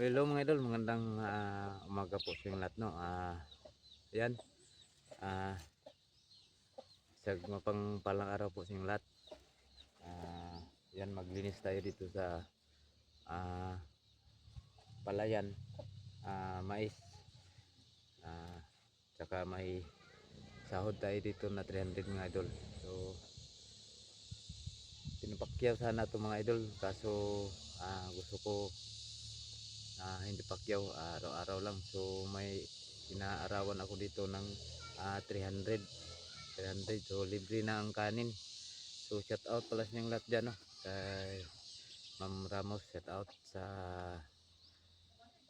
Hello mga idol, magandang umaga po sa inyong lahat, no. Ayan, ah isang mapangpalang araw po sa inyong lahat. Yan, maglinis tayo dito sa ah palayan, mais. Tsaka may sahod tayo dito na 300 mga idol. So pinapakyaw sana ito mga idol, kaso gusto ko hindi pakyaw, araw-araw lang. So may inaarawan ako dito ng 300. So libre na ang kanin. So shout out pala sa inyong lahat dyan, no? Kay Ma'am Ramos, shout out sa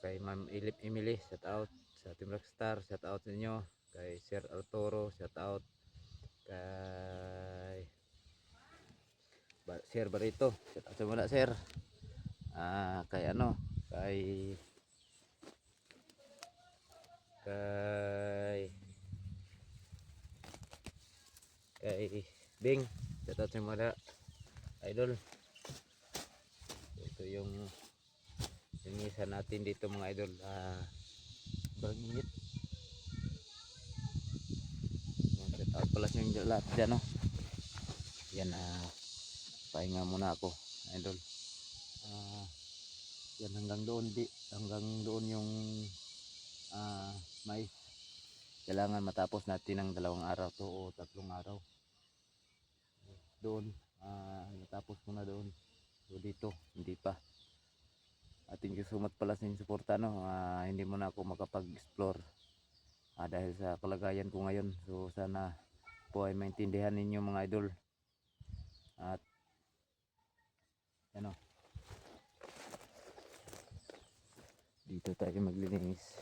kay Ma'am Emily, shout out sa Team Rockstar, shout out sa inyo. Kay Sir Arturo, shout out. Kay Sir Barito, shout out sa muna Sir. Kay kay kay kay Bing, shout out sa mga idol. Ito yung linisan natin dito mga idol. Sobrang init. Shout out pala sa yung lahat dyan, no? Yan, pahinga muna ako idol. Yan, hanggang doon yung mais. Kailangan matapos natin ng 2 araw to o 3 araw doon. Natapos ko na doon. So dito hindi pa. Ating sumat pala sa inyong suporta, no. Hindi mo na ako makapag-explore dahil sa kalagayan ko ngayon. So sana po ay maintindihan ninyo mga idol. At ano, dito tayo maglinis.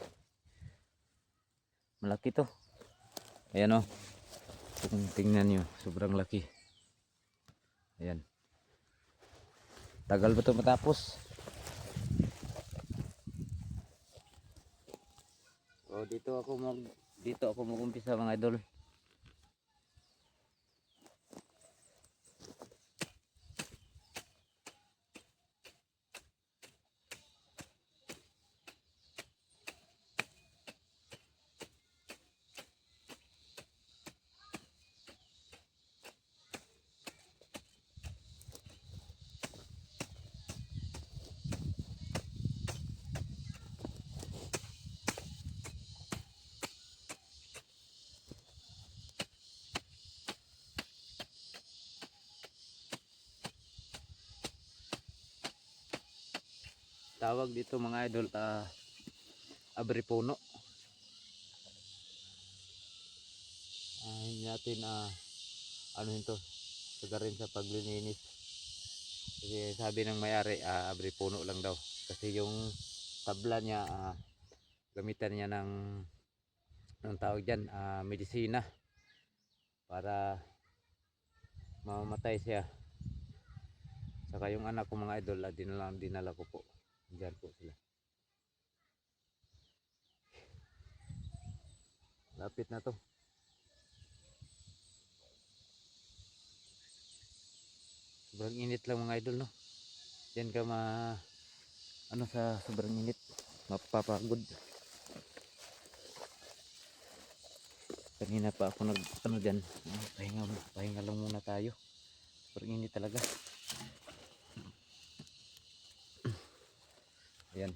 Malaki to. Ayan, o. Kung tingnan nyo, sobrang laki. Ayan. Tagal ba ito matapos? So dito ako mag-umpisa mga idol. Tawag dito mga idol, abripuno. Hindi natin ano ito, sagarin sa paglilinis. Kasi sabi ng may-ari, abripuno lang daw. Kasi yung tabla niya, gamitan niya ng tawag dyan, medisina para mamamatay siya. Saka yung anak ko mga idol, dinala ko po. Diyan po sila. Lapit na to. Sobrang init lang mga idol, no. Diyan ka sa sobrang init, mapapagod. Kanina pa ako dyan. Pahinga lang muna tayo. Sobrang init talaga. Ayan.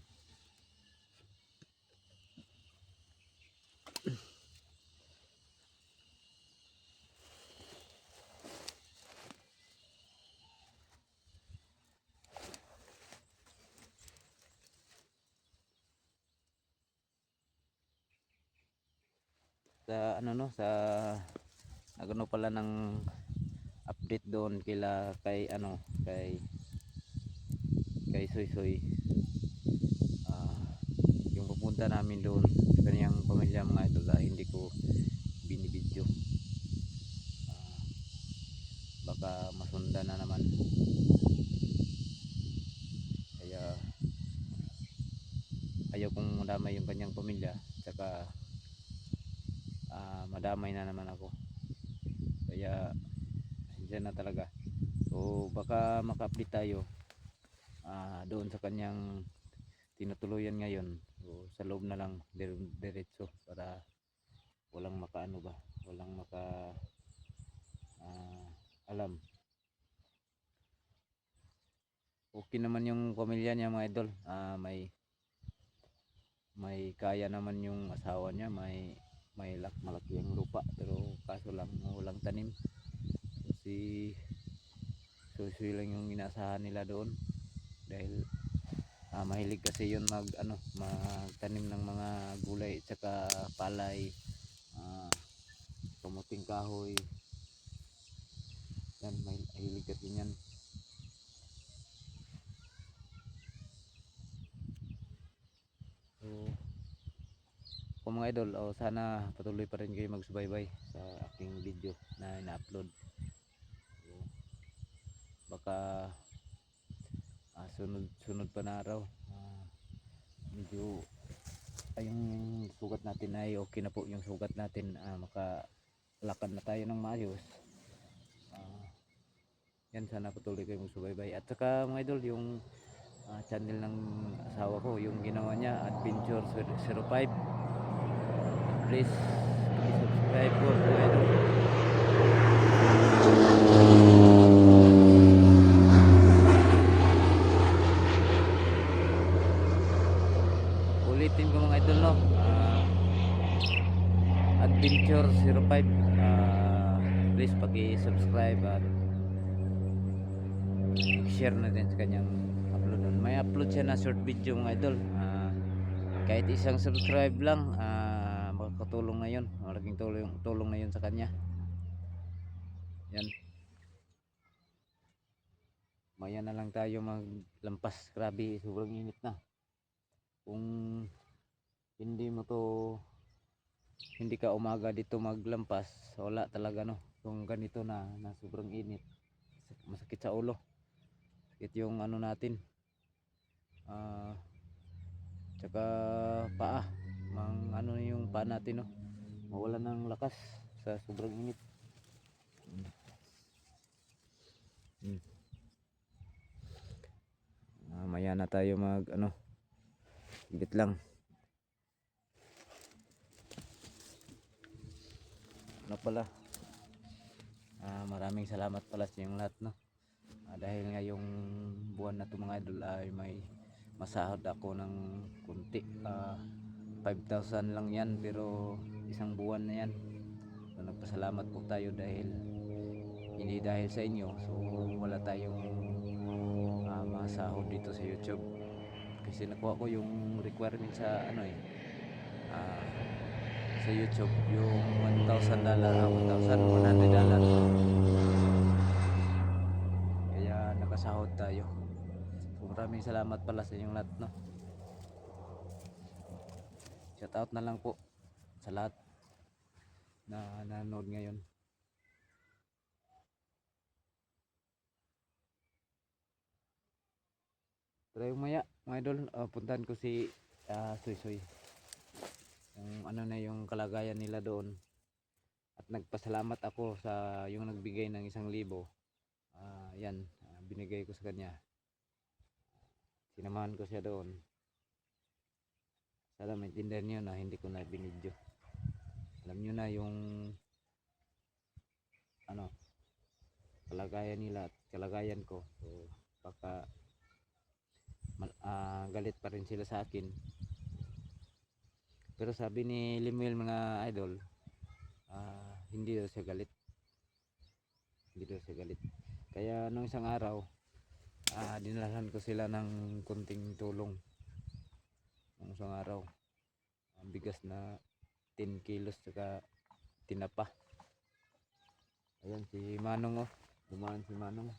Sa nagano pala ng update doon kay Soy Soy. Yung pupunta namin doon sa kanyang pamilya mga idol, hindi ko binibidyo. Baka masundan na naman, kaya ayaw kong madamay yung kanyang pamilya, tsaka madamay na naman ako, kaya dyan na talaga. So baka maka-update tayo doon sa kanyang tinutuluyan ngayon. So, sa loob na lang diretso para walang makaano ba, walang maka alam. Okay naman yung pamilya niya mga idol. May kaya naman yung asawa niya, may malaki ang lupa pero kaso lang walang tanim. Si susi lang yung inaasahan nila doon dahil mahilig kasi yun magtanim ng mga gulay at saka palay, kamuting kahoy. Yan, mahilig kasi yan. So, kung mga idol, sana patuloy pa rin kayo magsubaybay sa aking video na ina-upload. So, baka sunod pa na araw medyo yung sugat natin ay okay na po yung sugat natin, makalakad na tayo ng maayos. Yan, sana patuloy kayo magsubaybay. At saka mga idol, yung channel ng asawa ko, yung ginawa niya, Adventure 05, please subscribe po mga idol. Ulitin ko mga idol, no, Adventure 05, please paki-subscribe at share na din sa kanyang upload. May upload siya na short video mga idol. Kahit isang subscribe lang, makakatulong na yun, malaking tulong na yun sa kanya. Yan, maya na lang tayo maglampas. Grabe, sobrang init na. Kung hindi ka umaga dito maglampas, wala talaga, no. Kung ganito na sobrang init, masakit sa ulo, sakit yung ano natin, tsaka paa, yung paa natin, no, mawala ng lakas sa sobrang init. Maya na tayo higit lang. Pala, maraming salamat pala sa inyong lahat, no. Dahil ngayong buwan na to mga idol ay may masahod ako ng kunti, 5,000 lang yan, pero isang buwan na yan. So, nagpasalamat po tayo dahil hindi dahil sa inyo, so wala tayong masahod dito sa YouTube, kasi nakuha ko yung requirement sa sa YouTube, yung $1,100, kaya nakasahod tayo. So, maraming salamat pala sa inyong lahat, no. Shout out na lang po sa lahat na nanonood ngayon. Pero yung maya mga idol, puntahan ko si Soy, yung yung kalagayan nila doon, at nagpasalamat ako sa yung nagbigay ng 1,000. Yan, binigay ko sa kanya, sinamahan ko siya doon. Sana maintindihan nyo na hindi ko na binidyo. Alam nyo na yung kalagayan nila at kalagayan ko, so baka galit pa rin sila sa akin. Pero sabi ni Limuel mga idol, hindi daw siya galit, kaya nung isang araw, dinalahan ko sila ng kunting tulong. Nung isang araw, bigas na 10 kilos saka tinapa. Ayan si Manong, dumaan si Manong.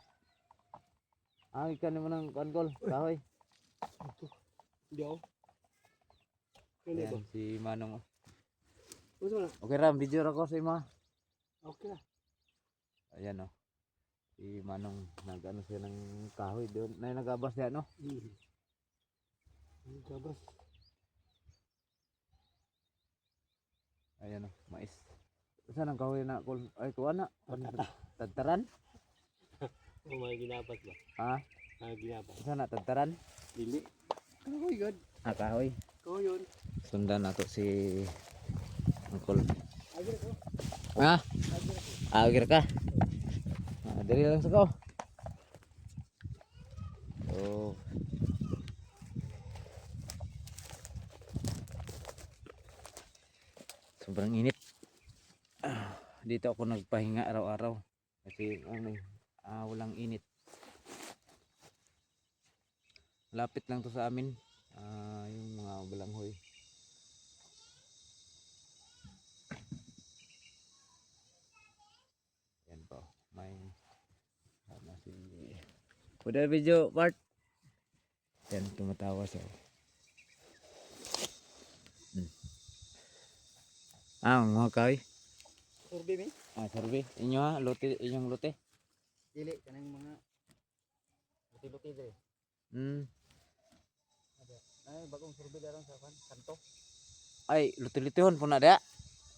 Ikan mo ng kankol, kahoy. Hindi ako. Ayan si Manong. Okay ram, video ako sa ima. Okay na. Ayan si Manong, nag-ano siya ng kahoy doon. Nagabas niya, no? Gabas. Ayan mais. Saan ang kahoy na? Ay, kuha na. Tadtaran? May ginapas ba? Ginapas. Saan na, tadtaran? Dili. Kahoy god. Kahoy. Kahoy yun. Sundan nato si Uncle. Agir ko. Ah, Agir ko. agir ka. Dali lang sa ko. Oh. Sobrang init. Dito ako nagpahinga araw-araw kasi walang init. Lapit lang to sa amin. Yung mga balanghoy. Yan po. May si Kuda video part. Yan tumatawa siya. Mga kay. Survey mi. Survey. Inyo ha, lote, inyong lote. Dili kanang mga luti-luti dire. Ay bagong survey daron sa kanto. Ay, luti-lutihon po na da.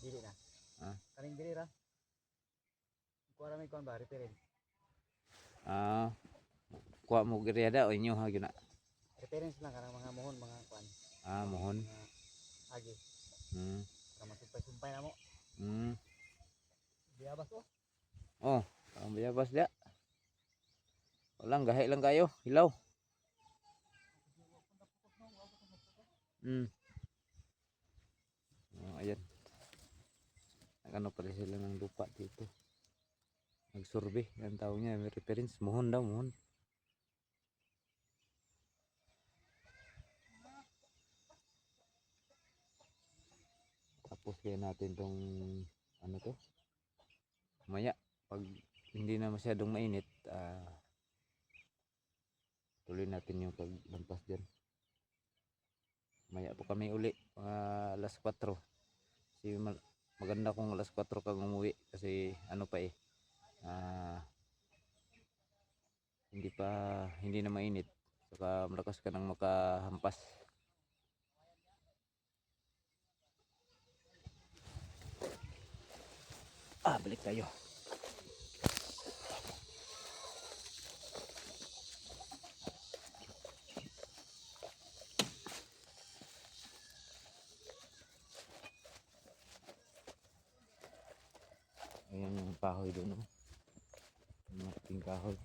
Dili na. Kaning dili ra. Kuha ra may kuan ba reference. Kuha mo giriada o inyo ha gina. Reference lang kanang mga mohon mga kuan. Mohon. Agi. Para masumpay-sumpay na mo. Biyabas ko. Ang bayabas da. Walang gahe lang kayo, hilaw. Ayan. Ano pala sila ng lupa dito. Nag-survey, ang tawag niya, may reference, mohon daw, mohon. Tapos kaya natin tong ano to. Maya, pag hindi na masyadong mainit, tuloy natin yung paglampas dyan. Maya po kami uli, alas 4. Kasi maganda kung alas 4 kang umuwi kasi ano pa hindi na mainit. Saka malakas ka nang makahampas. Balik tayo. Ayan yung kahoy doon, no? Malaking kahoy.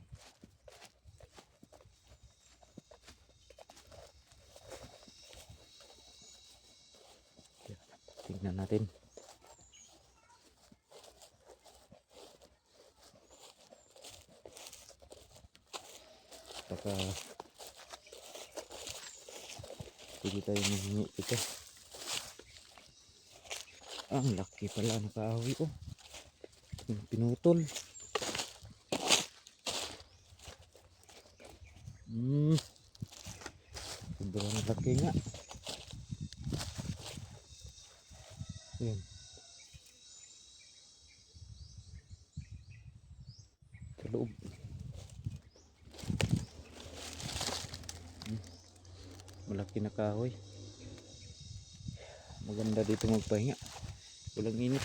Tingnan natin. Saka pwede tayo manghingi ito. Ang laki pala ng kahoy ko. Pinutol. Sobrang laki nga. Ayan. Sa loob. Malaki na kahoy. Maganda dito magpahinga. Walang init.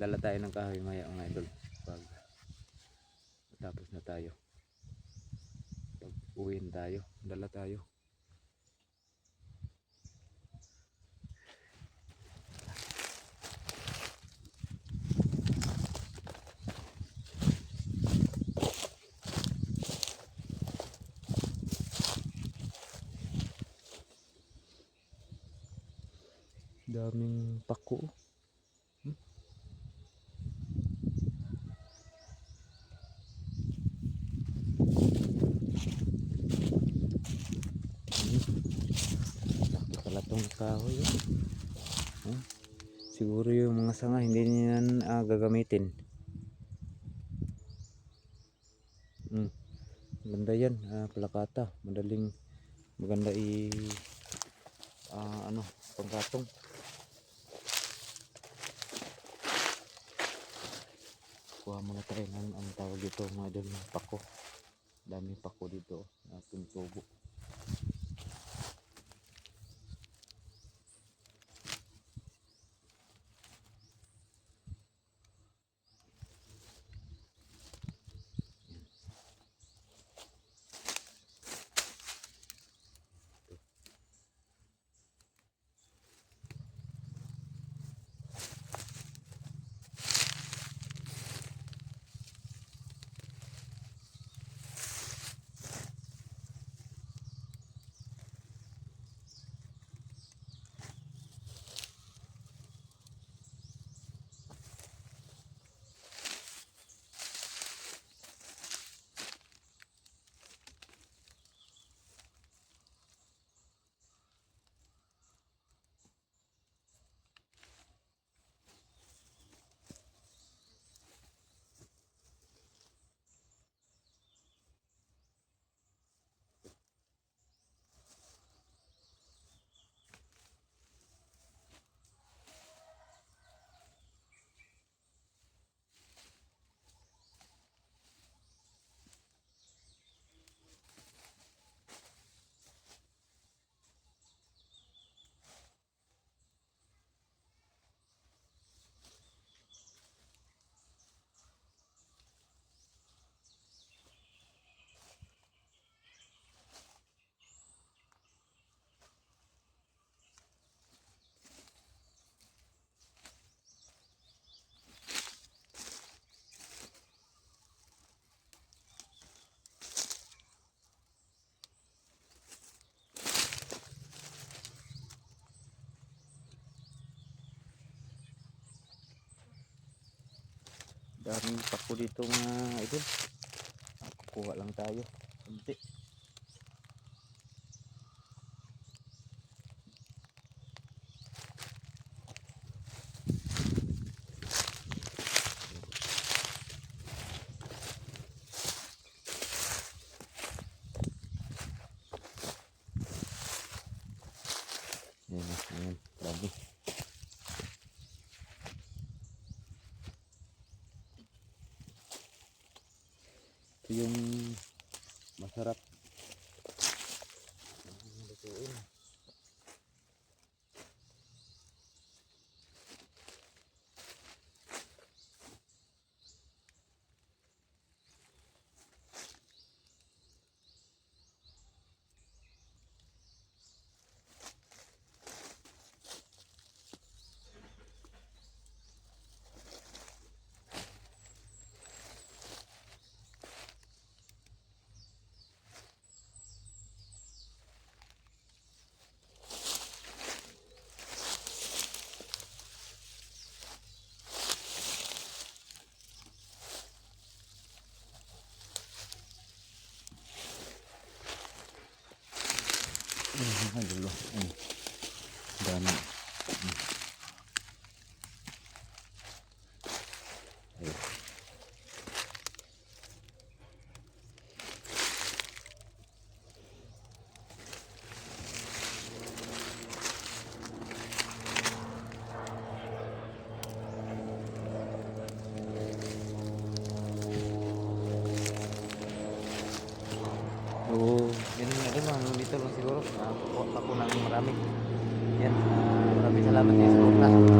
Dala tayo ng kahoy maya mga idol. Pag tapos na tayo. Pag uwiin tayo, dala tayo. Daming pako. Laki pala tong kahoy. Siguro yung mga sanga hindi niyan gagamitin. Ganda yan, plakata. Madaling maganda panggatong. Kuha muna tayo ng ang tawag dito mga idol, pako. Daming pako dito ating tubo. daming pako dito mga idol. Kukuha lang tayo kunti. Ayan, dami. Ito yung masarap lutuin. Ay, dulo. Dami. Ayun. So, yun nga din mga dito lang siguro. Kukuha ako ng marami. Yan. Maraming salamat sa support na.